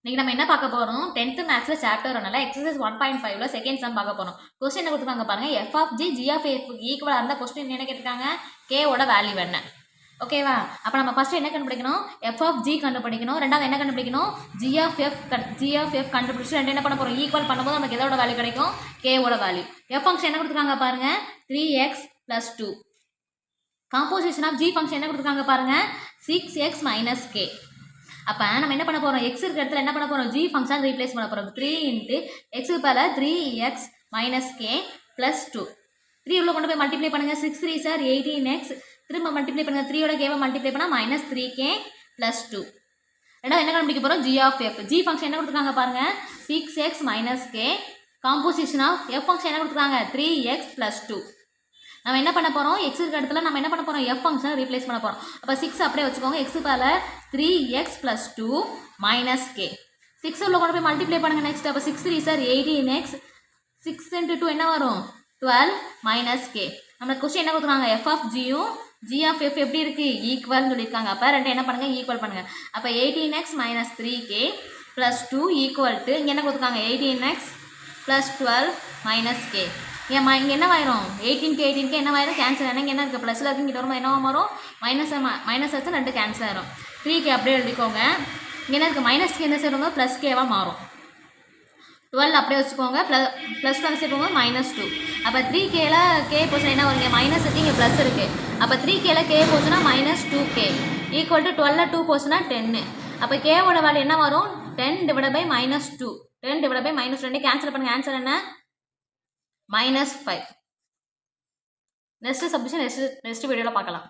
இன்னைக்கு நம்ம என்ன பார்க்க போறோம் 10th மேத்ஸ்ல சாப்டர் 1ல எக்ஸசைஸ் 1.5ல செகண்ட் சம் பார்க்க போறோம். क्वेश्चन என்ன கொடுத்திருக்காங்க பாருங்க. f of g g of f ஈக்குவலா இருந்தா क्वेश्चन என்ன கேட்டிருக்காங்க? k ஓட வேல்யூ என்ன? ஓகேவா? அப்ப நம்ம ஃபர்ஸ்ட் என்ன கண்டுபிடிக்கணும்? f of g கண்டுபிடிக்கணும். ரெண்டாவது என்ன கண்டுபிடிக்கணும்? g of f கண்டுபிடிச்சு ரெண்டு என்ன பண்ண போறோம்? ஈக்குவல் பண்ணும்போது நமக்கு எதோட வேல்யூ கிடைக்கும்? k ஓட வேல்யூ. f ஃபங்க்ஷன் என்ன கொடுத்திருக்காங்க பாருங்க 3x + 2. Composition of g function என்ன கொடுத்திருக்காங்க பாருங்க 6x - k. அப்போ நம்ம என்ன பண்ண போகிறோம் எக்ஸ் இருக்கிற இடத்துல என்ன பண்ண போகிறோம் ஜி ஃபங்க்ஷன் ரீப்ளேஸ் பண்ண போகிறோம் 3 × எக்ஸுக்கு பதில் 3x - k + 2 3 உள்ள கொண்டு போய் மல்டிப்ளை பண்ணுங்கள் 6 3 சார் 18x திரும்ப மல்டிப்ளை பண்ணுங்கள் 3யோட கேவை மல்டிப்ளை பண்ணால் -3k + 2 ரெண்டாவது என்ன கண்டுபிடிக்க போகிறோம் g of f G function என்ன கொடுத்துருக்காங்க பாருங்கள் 6x - k composition of f function என்ன கொடுத்துருக்காங்க 3x + 2 நம்ம என்ன பண்ண போகிறோம் எக்ஸ் இருக்கிற இடத்துல நம்ம என்ன பண்ண போகிறோம் எஃப் ஃபங்க்ஷனை ரீப்ளேஸ் பண்ண போகிறோம் அப்போ 6 அப்படியே வச்சுக்கோங்க எக்ஸுக்கு பதில் 3x + 2 - k 6 உள்ள கொண்டு போய் மல்டிப்ளை பண்ணுங்கள் நெக்ஸ்ட் அப்போ 6 3 சார் 18x 6 × 2 என்ன வரும் 12 - k நம்மளுக்கு கொஸ்டின் என்ன கொடுத்துருக்காங்க எஃப் ஆஃப் ஜியும் ஜி ஆஃப் எஃப் எப்படி இருக்குது ஈக்குவல்னு சொல்லியிருக்காங்க அப்போ ரெண்டு என்ன பண்ணுங்கள் ஈக்குவல் பண்ணுங்கள் அப்போ 18x - 3k + 2 ஈக்குவல் டு இங்கே என்ன கொடுத்துருக்காங்க 18x + 12 - k ஏம்மா இங்கே என்ன ஆயிரும் 18k என்ன ஆயிரும் கேன்சல் ஆனால் இங்கே என்ன இருக்குது ப்ளஸில் இருக்குது இங்கே வரும்போது என்ன வரும் மைனஸ் வச்சு ரெண்டு கேன்சல் ஆயிரும் 3k அப்படியே எழுதிக்கோங்க இங்கே என்ன இருக்குது -k என்ன சேரும்போது +k மாறும் 12 அப்படியே வச்சுக்கோங்க ++ வந்து சேர்க்கும்போது -2 அப்போ 3kல k போச்சுன்னா என்ன வரும் இங்கே மைனஸ் இருக்குது இங்கே ப்ளஸ் இருக்குது அப்போ 3kல k போச்சுன்னா -2k ஈக்குவல் டு 12ல் 2 போச்சுன்னா 10 அப்போ k-ஓட வேல்யூ என்ன வரும் 10 / -2 10 / -2 கேன்சல் பண்ணுங்கள் ஆன்சர் என்ன -5 நெக்ஸ்ட் சப்டிஷன் நெக்ஸ்ட் வீடியோவில் பார்க்கலாம்.